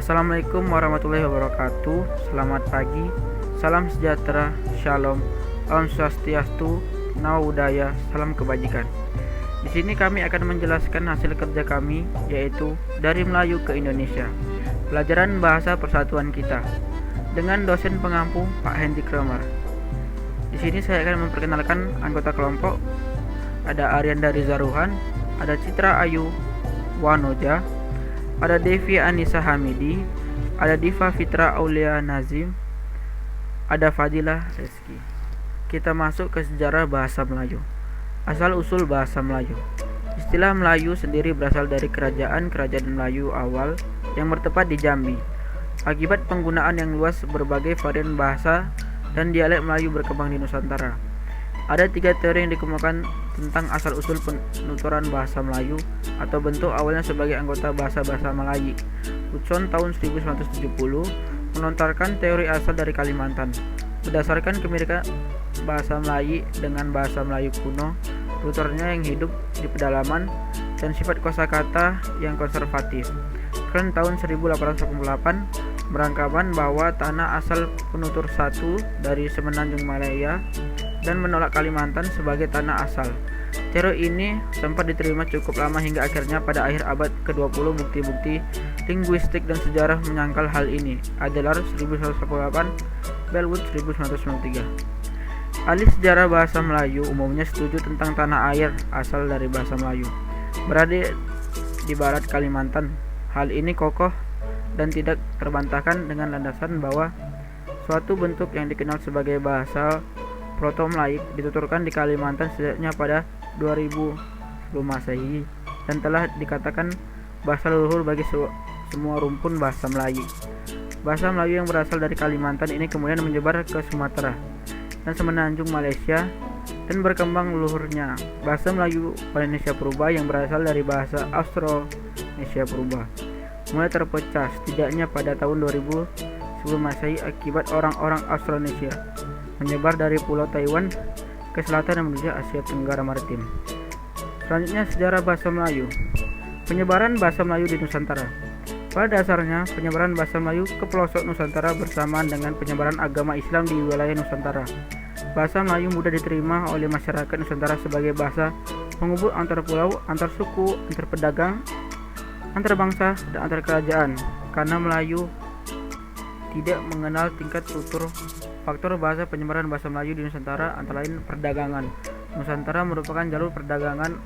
Assalamualaikum warahmatullahi wabarakatuh. Selamat pagi, salam sejahtera, shalom, om swastiastu, namo buddhaya, salam kebajikan. Di sini kami akan menjelaskan hasil kerja kami, yaitu dari Melayu ke Indonesia, pelajaran bahasa persatuan kita, dengan dosen pengampu Pak Hendy Kramer. Di sini saya akan memperkenalkan anggota kelompok. Ada Arianda Rizaruhan, ada Citra Ayu Wanoja, ada Devi Anissa Hamidi, ada Diva Fitra Aulia Nazim, ada Fadilah Reski. Kita masuk ke sejarah bahasa Melayu. Asal-usul bahasa Melayu. Istilah Melayu sendiri berasal dari kerajaan Melayu awal yang bertempat di Jambi. Akibat penggunaan yang luas, berbagai varian bahasa dan dialek Melayu berkembang di Nusantara. Ada 3 teori yang dikemukakan tentang asal-usul penuturan bahasa Melayu atau bentuk awalnya sebagai anggota bahasa-bahasa Melayu. Hudson tahun 1970 melontarkan teori asal dari Kalimantan. Berdasarkan kemiripan bahasa Melayu dengan bahasa Melayu kuno, tuturnya yang hidup di pedalaman dan sifat kosakata yang konservatif. Keren tahun 1888 beranggapan bahwa tanah asal penutur satu dari Semenanjung Malaya dan menolak Kalimantan sebagai tanah asal. Teori ini sempat diterima cukup lama hingga akhirnya pada akhir abad ke-20 bukti-bukti linguistik dan sejarah menyangkal hal ini. Adler 1988, Bellwood 1993. Ahli sejarah bahasa Melayu umumnya setuju tentang tanah air asal dari bahasa Melayu berada di barat Kalimantan. Hal ini kokoh dan tidak terbantahkan dengan landasan bahwa suatu bentuk yang dikenal sebagai bahasa Proto-Melayu dituturkan di Kalimantan setidaknya pada 2000 sebelum Masehi dan telah dikatakan bahasa leluhur bagi semua rumpun bahasa Melayu. Bahasa Melayu yang berasal dari Kalimantan ini kemudian menyebar ke Sumatera dan Semenanjung Malaysia dan berkembang leluhurnya. Bahasa Melayu Polynesia Purba yang berasal dari bahasa Austronesia Purba mulai terpecah setidaknya pada tahun 2000 sebelum Masehi akibat orang-orang Austronesia menyebar dari Pulau Taiwan ke selatan dan menuju Asia Tenggara Maritim. Selanjutnya, sejarah bahasa Melayu. Penyebaran bahasa Melayu di Nusantara. Pada dasarnya, penyebaran bahasa Melayu ke pelosok Nusantara bersamaan dengan penyebaran agama Islam di wilayah Nusantara. Bahasa Melayu mudah diterima oleh masyarakat Nusantara sebagai bahasa penghubung antar pulau, antar suku, antar pedagang, antar bangsa, dan antar kerajaan. Karena Melayu tidak mengenal tingkat tutur. Faktor bahasa penyebaran bahasa Melayu di Nusantara antara lain perdagangan. Nusantara merupakan jalur perdagangan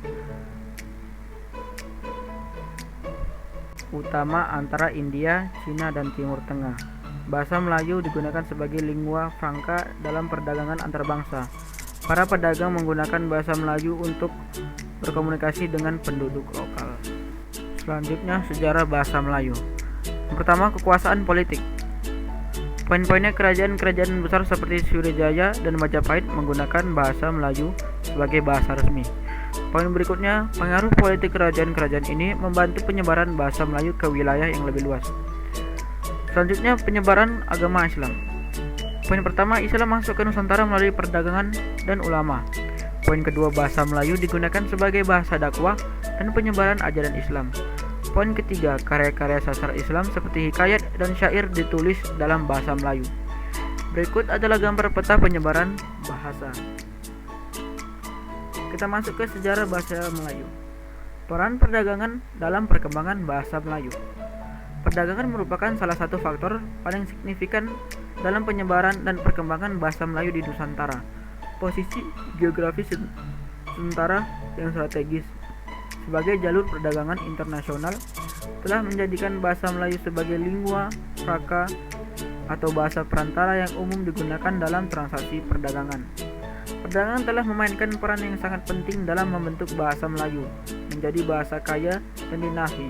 utama antara India, Cina, dan Timur Tengah. Bahasa Melayu digunakan sebagai lingua franca dalam perdagangan antar bangsa. Para pedagang menggunakan bahasa Melayu untuk berkomunikasi dengan penduduk lokal. Selanjutnya, sejarah bahasa Melayu. Yang pertama, kekuasaan politik. Poin-poinnya, kerajaan-kerajaan besar seperti Sriwijaya dan Majapahit menggunakan bahasa Melayu sebagai bahasa resmi. Poin berikutnya, pengaruh politik kerajaan-kerajaan ini membantu penyebaran bahasa Melayu ke wilayah yang lebih luas. Selanjutnya, penyebaran agama Islam. Poin pertama, Islam masuk ke Nusantara melalui perdagangan dan ulama. Poin kedua, bahasa Melayu digunakan sebagai bahasa dakwah dan penyebaran ajaran Islam. Poin ketiga, karya-karya sastra Islam seperti hikayat dan syair ditulis dalam bahasa Melayu. Berikut adalah gambar peta penyebaran bahasa. Kita masuk ke sejarah bahasa Melayu. Peran perdagangan dalam perkembangan bahasa Melayu. Perdagangan merupakan salah satu faktor paling signifikan dalam penyebaran dan perkembangan bahasa Melayu di Nusantara. Posisi geografis Nusantara yang strategis sebagai jalur perdagangan internasional telah menjadikan bahasa Melayu sebagai lingua franca atau bahasa perantara yang umum digunakan dalam transaksi perdagangan. Perdagangan telah memainkan peran yang sangat penting dalam membentuk bahasa Melayu menjadi bahasa kaya dan dinafi.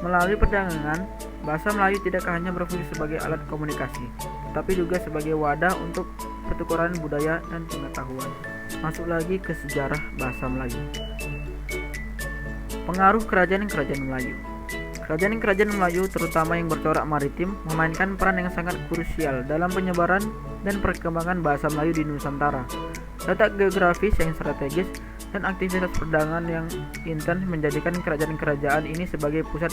Melalui perdagangan, bahasa Melayu tidak hanya berfungsi sebagai alat komunikasi, tetapi juga sebagai wadah untuk pertukaran budaya dan pengetahuan. Masuk lagi ke sejarah bahasa Melayu. Pengaruh kerajaan-kerajaan Melayu. Kerajaan-kerajaan Melayu, terutama yang bercorak maritim, memainkan peran yang sangat krusial dalam penyebaran dan perkembangan bahasa Melayu di Nusantara. Letak geografis yang strategis dan aktivitas perdagangan yang intens menjadikan kerajaan-kerajaan ini sebagai pusat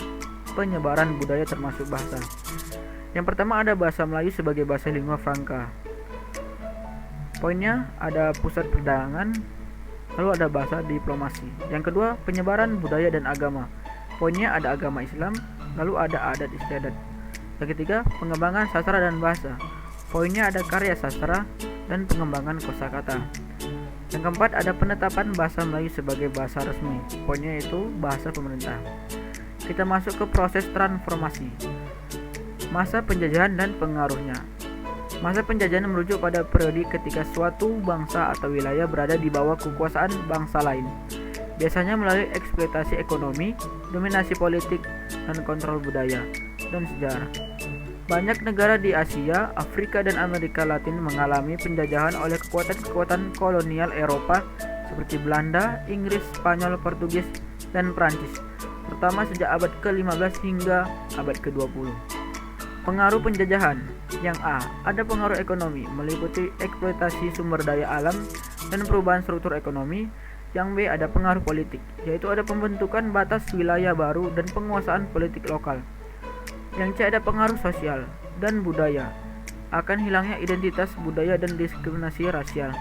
penyebaran budaya termasuk bahasa. Yang pertama ada bahasa Melayu sebagai bahasa lingua franca. Poinnya ada pusat perdagangan, lalu ada bahasa diplomasi. Yang kedua penyebaran budaya dan agama. Poinnya ada agama Islam, lalu ada adat istiadat. Yang ketiga pengembangan sastra dan bahasa. Poinnya ada karya sastra dan pengembangan kosakata. Yang keempat ada penetapan bahasa Melayu sebagai bahasa resmi. Poinnya itu bahasa pemerintah. Kita masuk ke proses transformasi. Masa penjajahan dan pengaruhnya. Masa penjajahan merujuk pada periode ketika suatu bangsa atau wilayah berada di bawah kekuasaan bangsa lain, biasanya melalui eksploitasi ekonomi, dominasi politik, dan kontrol budaya dan sejarah. Banyak negara di Asia, Afrika, dan Amerika Latin mengalami penjajahan oleh kekuatan-kekuatan kolonial Eropa seperti Belanda, Inggris, Spanyol, Portugis, dan Prancis, terutama sejak abad ke-15 hingga abad ke-20. Pengaruh penjajahan. Yang A, ada pengaruh ekonomi meliputi eksploitasi sumber daya alam dan perubahan struktur ekonomi. Yang B, ada pengaruh politik, yaitu ada pembentukan batas wilayah baru dan penguasaan politik lokal. Yang C, ada pengaruh sosial dan budaya, akan hilangnya identitas budaya dan diskriminasi rasial.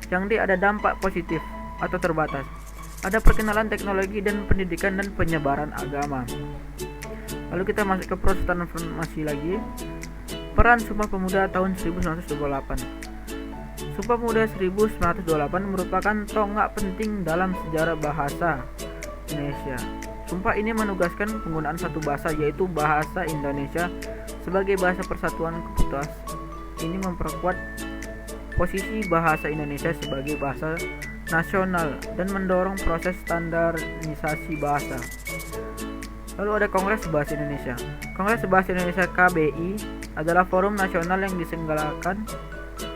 Yang D, ada dampak positif atau terbatas, ada perkenalan teknologi dan pendidikan dan penyebaran agama. Lalu kita masuk ke proses transformasi lagi. Peran Sumpah Pemuda tahun 1928. Sumpah Pemuda 1928 merupakan tonggak penting dalam sejarah bahasa Indonesia. Sumpah ini menugaskan penggunaan satu bahasa, yaitu bahasa Indonesia, sebagai bahasa persatuan komunitas. Ini memperkuat posisi bahasa Indonesia sebagai bahasa nasional dan mendorong proses standarisasi bahasa. Lalu ada Kongres Bahasa Indonesia. Kongres Bahasa Indonesia KBI adalah forum nasional yang diselenggarakan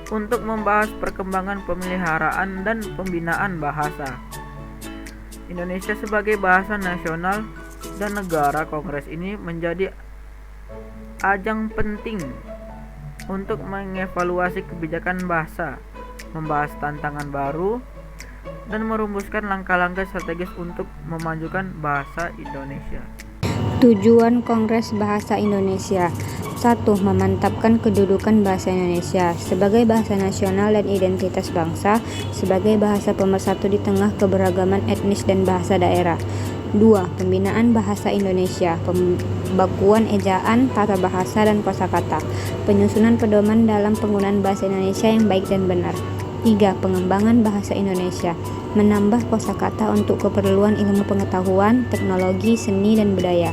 untuk membahas perkembangan pemeliharaan dan pembinaan bahasa Indonesia sebagai bahasa nasional dan negara. Kongres ini menjadi ajang penting untuk mengevaluasi kebijakan bahasa, membahas tantangan baru, dan merumuskan langkah-langkah strategis untuk memajukan bahasa Indonesia. Tujuan Kongres Bahasa Indonesia. 1. Memantapkan kedudukan bahasa Indonesia sebagai bahasa nasional dan identitas bangsa, sebagai bahasa pemersatu di tengah keberagaman etnis dan bahasa daerah. 2. Pembinaan bahasa Indonesia, pembakuan ejaan, tata bahasa, dan kosakata, penyusunan pedoman dalam penggunaan bahasa Indonesia yang baik dan benar. 3. Pengembangan bahasa Indonesia, menambah kosakata untuk keperluan ilmu pengetahuan, teknologi, seni, dan budaya,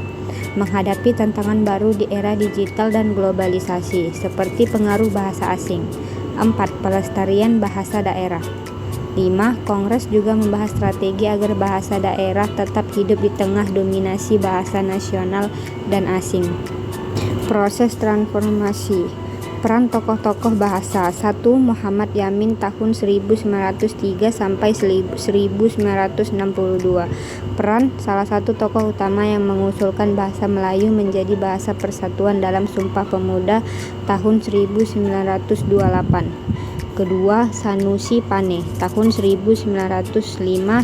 menghadapi tantangan baru di era digital dan globalisasi, seperti pengaruh bahasa asing. 4. Pelestarian bahasa daerah. 5. Kongres juga membahas strategi agar bahasa daerah tetap hidup di tengah dominasi bahasa nasional dan asing. Proses transformasi. Peran tokoh-tokoh bahasa. 1. Muhammad Yamin tahun 1903 sampai 1962. Peran salah satu tokoh utama yang mengusulkan bahasa Melayu menjadi bahasa persatuan dalam Sumpah Pemuda tahun 1928. Kedua, Sanusi Pane tahun 1905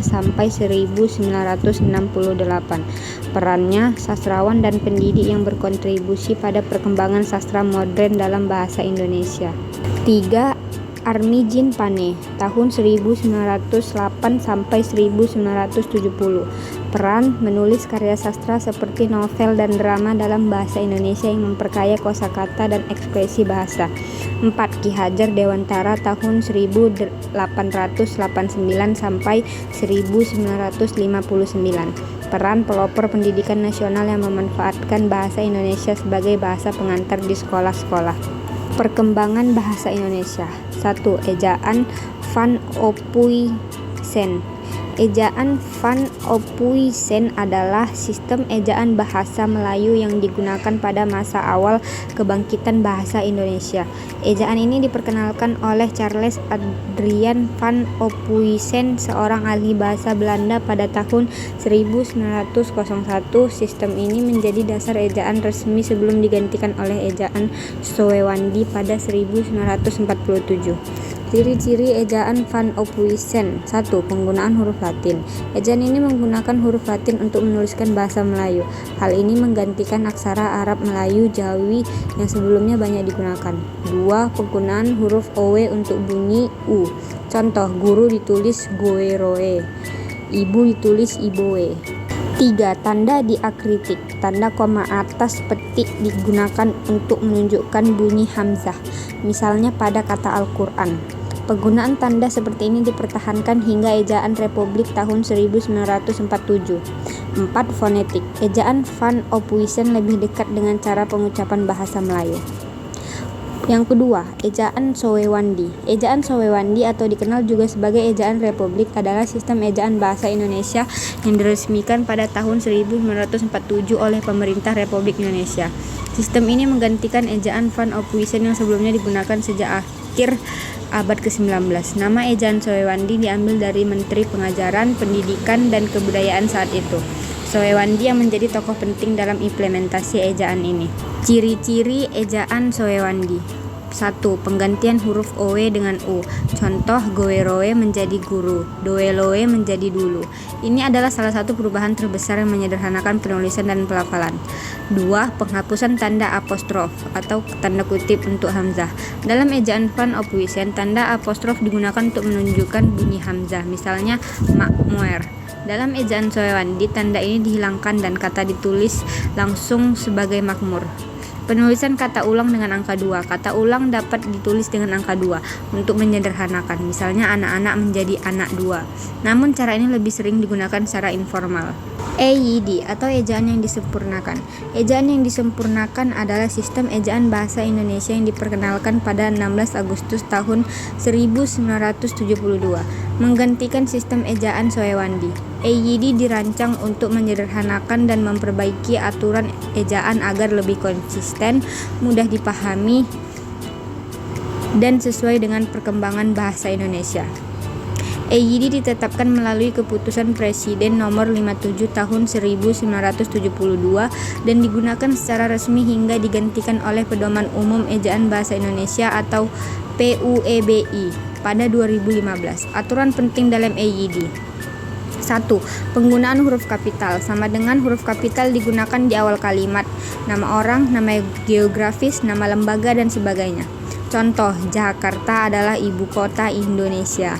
sampai 1968. Perannya sastrawan dan pendidik yang berkontribusi pada perkembangan sastra modern dalam bahasa Indonesia. 3. Armijin Pane tahun 1908 sampai 1970. Peran menulis karya sastra seperti novel dan drama dalam bahasa Indonesia yang memperkaya kosakata dan ekspresi bahasa. 4. Ki Hajar Dewantara tahun 1889 sampai 1959. Peran pelopor pendidikan nasional yang memanfaatkan bahasa Indonesia sebagai bahasa pengantar di sekolah-sekolah. Perkembangan bahasa Indonesia. 1. Ejaan Van Ophuijsen. Ejaan Van Ophuijsen adalah sistem ejaan bahasa Melayu yang digunakan pada masa awal kebangkitan bahasa Indonesia. Ejaan ini diperkenalkan oleh Charles Adriaan van Ophuijsen, seorang ahli bahasa Belanda pada tahun 1901. Sistem ini menjadi dasar ejaan resmi sebelum digantikan oleh ejaan Sowandi pada 1947. Ciri-ciri ejaan Van Ophuijsen. 1. Penggunaan huruf Latin. Ejaan ini menggunakan huruf Latin untuk menuliskan bahasa Melayu. Hal ini menggantikan aksara Arab Melayu Jawi yang sebelumnya banyak digunakan. 2. Penggunaan huruf owe untuk bunyi u. Contoh, guru ditulis goeroe, ibu ditulis iboe. 3. Tanda diakritik. Tanda koma atas petik digunakan untuk menunjukkan bunyi hamzah, misalnya pada kata Al-Quran. Penggunaan tanda seperti ini dipertahankan hingga ejaan Republik tahun 1947. 4. Fonetik. Ejaan Van Ophuijsen lebih dekat dengan cara pengucapan bahasa Melayu. Yang kedua, ejaan Sowewandi. Ejaan Sowewandi atau dikenal juga sebagai ejaan Republik adalah sistem ejaan bahasa Indonesia yang diresmikan pada tahun 1947 oleh pemerintah Republik Indonesia. Sistem ini menggantikan ejaan Van Ophuijsen yang sebelumnya digunakan sejak akhir abad ke-19. Nama ejaan Sowewandi diambil dari Menteri Pengajaran, Pendidikan, dan Kebudayaan saat itu. Sowewandi yang menjadi tokoh penting dalam implementasi ejaan ini. Ciri-ciri ejaan Sowewandi. 1. Penggantian huruf owe dengan u. Contoh, goeroe menjadi guru, doeloe menjadi dulu. Ini adalah salah satu perubahan terbesar yang menyederhanakan penulisan dan pelafalan. 2. Penghapusan tanda apostrof atau tanda kutip untuk hamzah. Dalam ejaan Van Ophuijsen, tanda apostrof digunakan untuk menunjukkan bunyi hamzah, misalnya makmuer. Dalam ejaan Sowewandi, tanda ini dihilangkan dan kata ditulis langsung sebagai makmur. Penulisan kata ulang dengan angka 2. Kata ulang dapat ditulis dengan angka 2 untuk menyederhanakan, misalnya anak-anak menjadi anak 2. Namun cara ini lebih sering digunakan secara informal. EYD atau ejaan yang disempurnakan. Ejaan yang disempurnakan adalah sistem ejaan bahasa Indonesia yang diperkenalkan pada 16 Agustus tahun 1972, menggantikan sistem ejaan Sowewandi. EYD dirancang untuk menyederhanakan dan memperbaiki aturan ejaan agar lebih konsisten, mudah dipahami, dan sesuai dengan perkembangan bahasa Indonesia. EYD ditetapkan melalui keputusan Presiden nomor 57 tahun 1972 dan digunakan secara resmi hingga digantikan oleh Pedoman Umum Ejaan Bahasa Indonesia atau PUEBI pada 2015. Aturan penting dalam EYD. 1. Penggunaan huruf kapital. Sama dengan huruf kapital digunakan di awal kalimat, nama orang, nama geografis, nama lembaga, dan sebagainya. Contoh, Jakarta adalah ibu kota Indonesia.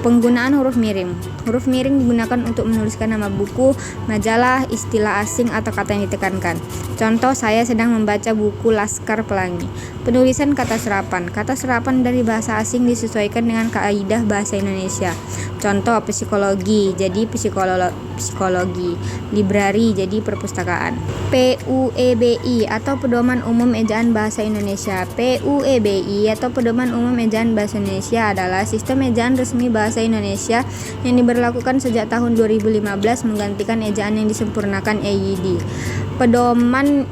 Penggunaan huruf miring. Huruf miring digunakan untuk menuliskan nama buku, majalah, istilah asing, atau kata yang ditekankan. Contoh, saya sedang membaca buku Laskar Pelangi. Penulisan kata serapan. Kata serapan dari bahasa asing disesuaikan dengan kaidah bahasa Indonesia. Contoh, psikologi jadi psikologi, librari jadi perpustakaan. PUEBI atau Pedoman Umum Ejaan Bahasa Indonesia. PUEBI atau Pedoman Umum Ejaan Bahasa Indonesia adalah sistem ejaan resmi bahasa Indonesia yang diberlakukan sejak tahun 2015 menggantikan ejaan yang disempurnakan EYD. Pedoman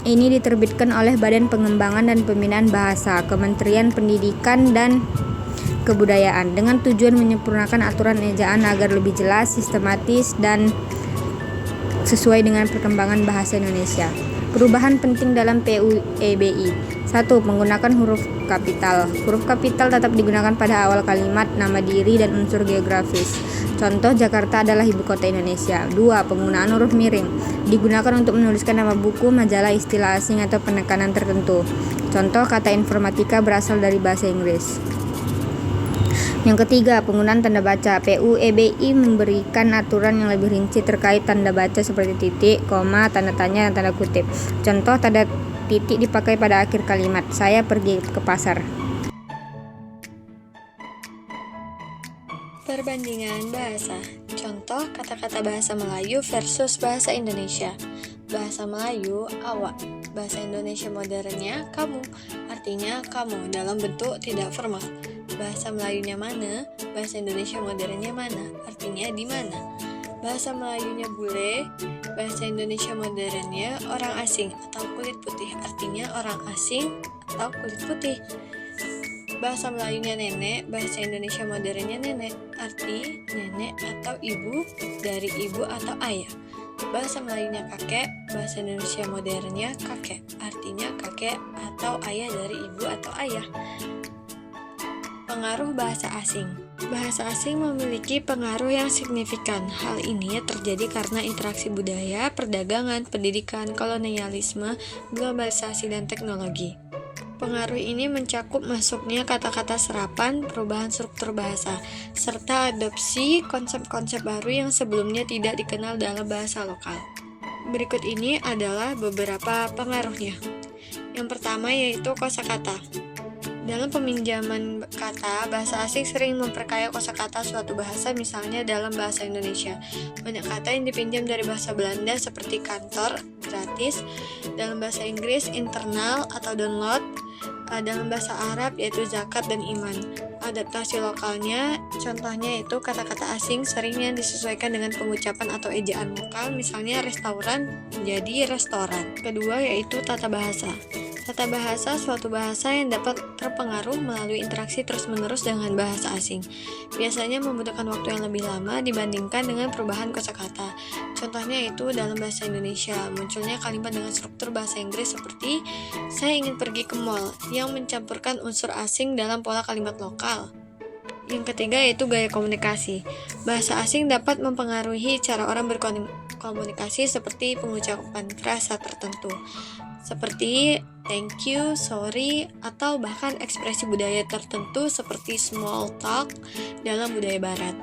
ini diterbitkan oleh Badan Pengembangan dan Pembinaan Bahasa, Kementerian Pendidikan dan Kebudayaan dengan tujuan menyempurnakan aturan ejaan agar lebih jelas, sistematis, dan sesuai dengan perkembangan bahasa Indonesia. Perubahan penting dalam PUEBI. 1. Menggunakan huruf kapital. Huruf kapital tetap digunakan pada awal kalimat, nama diri, dan unsur geografis. Contoh, Jakarta adalah ibu kota Indonesia. 2. Penggunaan huruf miring. Digunakan untuk menuliskan nama buku, majalah, istilah asing, atau penekanan tertentu. Contoh, kata informatika berasal dari bahasa Inggris. Yang ketiga, penggunaan tanda baca. PUEBI memberikan aturan yang lebih rinci terkait tanda baca seperti titik, koma, tanda tanya, dan tanda kutip. Contoh, tanda titik dipakai pada akhir kalimat. Saya pergi ke pasar. Perbandingan bahasa. Contoh kata-kata bahasa Melayu versus bahasa Indonesia. Bahasa Melayu, awak. Bahasa Indonesia modernnya, kamu. Artinya kamu dalam bentuk tidak formal. Bahasa Melayunya mana, bahasa Indonesia modernnya mana, artinya di mana. Bahasa Melayunya bule, bahasa Indonesia modernnya orang asing atau kulit putih, artinya orang asing atau kulit putih. Bahasa Melayunya nenek, bahasa Indonesia modernnya nenek, arti nenek atau ibu dari ibu atau ayah. Bahasa Melayunya kakek, bahasa Indonesia modernnya kakek, artinya kakek atau ayah dari ibu atau ayah. Pengaruh bahasa asing. Bahasa asing memiliki pengaruh yang signifikan. Hal ini terjadi karena interaksi budaya, perdagangan, pendidikan, kolonialisme, globalisasi, dan teknologi. Pengaruh ini mencakup masuknya kata-kata serapan, perubahan struktur bahasa, serta adopsi konsep-konsep baru yang sebelumnya tidak dikenal dalam bahasa lokal. Berikut ini adalah beberapa pengaruhnya. Yang pertama yaitu kosakata. Dalam peminjaman kata, bahasa asing sering memperkaya kosakata suatu bahasa, misalnya dalam bahasa Indonesia. Banyak kata yang dipinjam dari bahasa Belanda seperti kantor, gratis, dalam bahasa Inggris, internal atau download, dalam bahasa Arab yaitu zakat dan iman. Adaptasi lokalnya, contohnya yaitu kata-kata asing seringnya disesuaikan dengan pengucapan atau ejaan lokal, misalnya restauran menjadi restoran. Kedua yaitu tata bahasa. Tata bahasa suatu bahasa yang dapat terpengaruh melalui interaksi terus-menerus dengan bahasa asing. Biasanya membutuhkan waktu yang lebih lama dibandingkan dengan perubahan kosakata. Contohnya itu dalam bahasa Indonesia, munculnya kalimat dengan struktur bahasa Inggris seperti saya ingin pergi ke mall, yang mencampurkan unsur asing dalam pola kalimat lokal. Yang ketiga yaitu gaya komunikasi. Bahasa asing dapat mempengaruhi cara orang berkomunikasi seperti pengucapan frasa tertentu, seperti thank you, sorry, atau bahkan ekspresi budaya tertentu seperti small talk dalam budaya barat.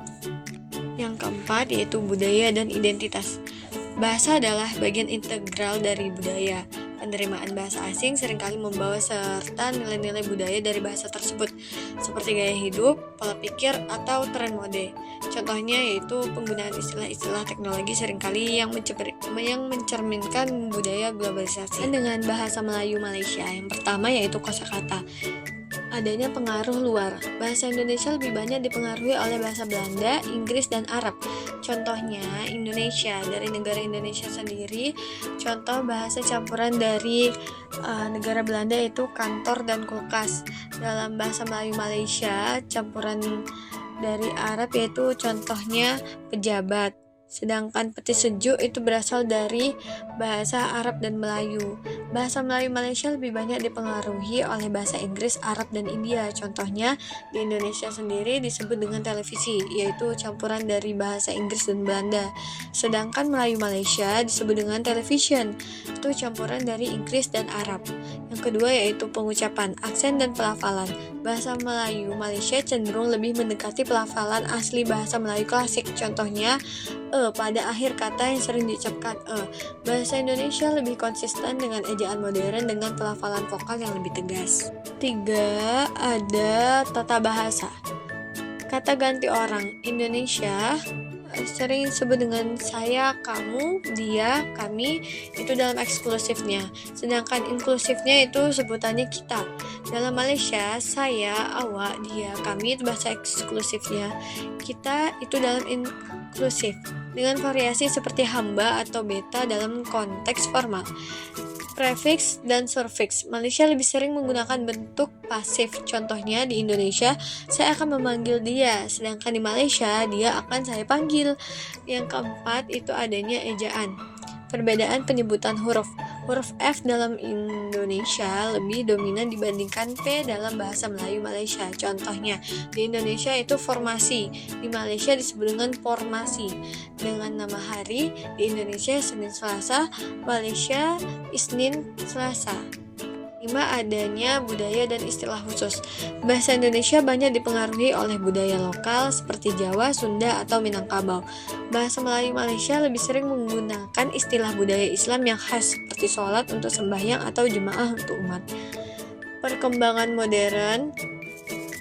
Yang keempat yaitu budaya dan identitas. Bahasa adalah bagian integral dari budaya. Penerimaan bahasa asing seringkali membawa serta nilai-nilai budaya dari bahasa tersebut, seperti gaya hidup, pola pikir, atau tren mode. Contohnya yaitu penggunaan istilah-istilah teknologi seringkali yang mencerminkan budaya globalisasi. Dengan bahasa Melayu Malaysia, yang pertama yaitu kosakata. Adanya pengaruh luar. Bahasa Indonesia lebih banyak dipengaruhi oleh bahasa Belanda, Inggris, dan Arab. Contohnya Indonesia, dari negara Indonesia sendiri. Contoh bahasa campuran dari negara Belanda yaitu kantor dan kulkas. Dalam bahasa Melayu Malaysia, campuran dari Arab yaitu contohnya pejabat. Sedangkan peti sejuk itu berasal dari bahasa Arab dan Melayu. Bahasa Melayu Malaysia lebih banyak dipengaruhi oleh bahasa Inggris, Arab, dan India. Contohnya di Indonesia sendiri disebut dengan televisi, yaitu campuran dari bahasa Inggris dan Belanda. Sedangkan Melayu Malaysia disebut dengan television, itu campuran dari Inggris dan Arab. Yang kedua yaitu pengucapan, aksen, dan pelafalan. Bahasa Melayu Malaysia cenderung lebih mendekati pelafalan asli bahasa Melayu klasik. Contohnya pada akhir kata yang sering diucapkan Bahasa Indonesia lebih konsisten dengan ejaan modern dengan pelafalan vokal yang lebih tegas. 3. Ada tata bahasa. Kata ganti orang. Indonesia sering disebut dengan saya, kamu, dia, kami, itu dalam eksklusifnya. Sedangkan inklusifnya itu sebutannya kita. Dalam Malaysia, saya, awak, dia, kami itu bahasa eksklusifnya. Kita itu dalam inklusif, dengan variasi seperti hamba atau beta dalam konteks formal. Prefix dan surfix. Malaysia lebih sering menggunakan bentuk pasif. Contohnya di Indonesia, saya akan memanggil dia, sedangkan di Malaysia, dia akan saya panggil. Yang keempat itu adanya ejaan. Perbedaan penyebutan huruf. Huruf F dalam Indonesia lebih dominan dibandingkan P dalam bahasa Melayu Malaysia. Contohnya, di Indonesia itu formasi, di Malaysia disebut dengan formasi. Dengan nama hari, di Indonesia Senin Selasa, Malaysia Isnin Selasa. 5. Adanya budaya dan istilah khusus. Bahasa Indonesia banyak dipengaruhi oleh budaya lokal seperti Jawa, Sunda, atau Minangkabau. Bahasa Melayu Malaysia lebih sering menggunakan istilah budaya Islam yang khas seperti sholat untuk sembahyang atau jemaah untuk umat. Perkembangan modern.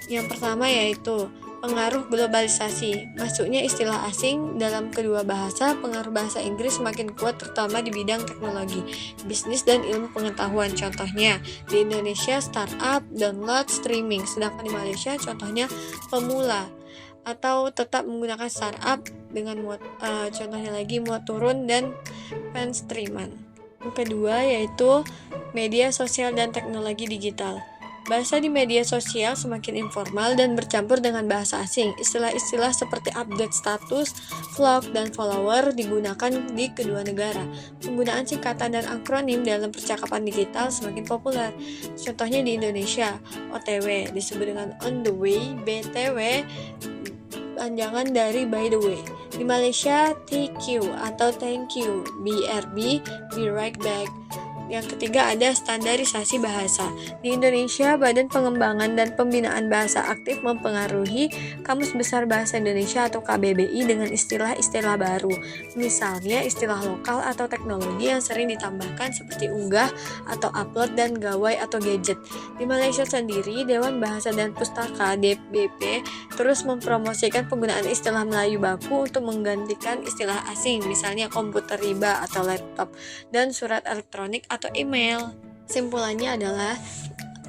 Yang pertama yaitu pengaruh globalisasi. Masuknya istilah asing dalam kedua bahasa, pengaruh bahasa Inggris semakin kuat terutama di bidang teknologi, bisnis, dan ilmu pengetahuan. Contohnya, di Indonesia startup, download, streaming. Sedangkan di Malaysia contohnya pemula atau tetap menggunakan startup dengan contohnya lagi muat turun dan penstreaman. Yang kedua yaitu media sosial dan teknologi digital. Bahasa di media sosial semakin informal dan bercampur dengan bahasa asing. Istilah-istilah seperti update status, vlog, dan follower digunakan di kedua negara. Penggunaan singkatan dan akronim dalam percakapan digital semakin populer. Contohnya di Indonesia, OTW disebut dengan on the way, BTW panjangan dari by the way. Di Malaysia, TQ atau thank you, BRB, be right back. Yang ketiga ada standarisasi bahasa. Di Indonesia, Badan Pengembangan dan Pembinaan Bahasa aktif mempengaruhi Kamus Besar Bahasa Indonesia atau KBBI dengan istilah-istilah baru. Misalnya istilah lokal atau teknologi yang sering ditambahkan seperti unggah atau upload dan gawai atau gadget. Di Malaysia sendiri, Dewan Bahasa dan Pustaka (DBP) terus mempromosikan penggunaan istilah Melayu baku untuk menggantikan istilah asing, misalnya komputer riba atau laptop, dan surat elektronik atau email. Simpulannya adalah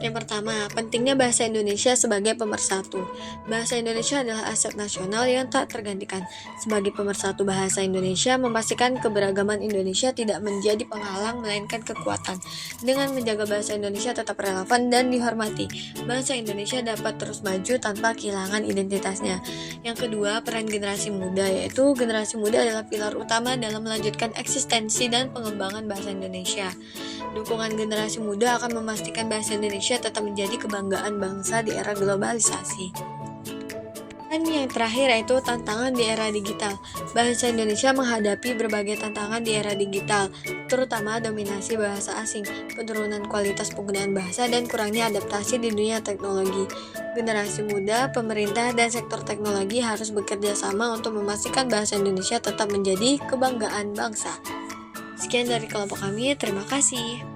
yang pertama, pentingnya bahasa Indonesia sebagai pemersatu. Bahasa Indonesia adalah aset nasional yang tak tergantikan. Sebagai pemersatu bahasa Indonesia, memastikan keberagaman Indonesia tidak menjadi penghalang melainkan kekuatan. Dengan menjaga bahasa Indonesia tetap relevan dan dihormati, bahasa Indonesia dapat terus maju tanpa kehilangan identitasnya. Yang kedua, peran generasi muda, yaitu generasi muda adalah pilar utama dalam melanjutkan eksistensi dan pengembangan bahasa Indonesia. Dukungan generasi muda akan memastikan bahasa Indonesia tetap menjadi kebanggaan bangsa di era globalisasi. Dan yang terakhir yaitu tantangan di era digital. Bahasa Indonesia menghadapi berbagai tantangan di era digital, terutama dominasi bahasa asing, penurunan kualitas penggunaan bahasa, dan kurangnya adaptasi di dunia teknologi. Generasi muda, pemerintah, dan sektor teknologi harus bekerja sama untuk memastikan bahasa Indonesia tetap menjadi kebanggaan bangsa. Sekian dari kelompok kami, terima kasih.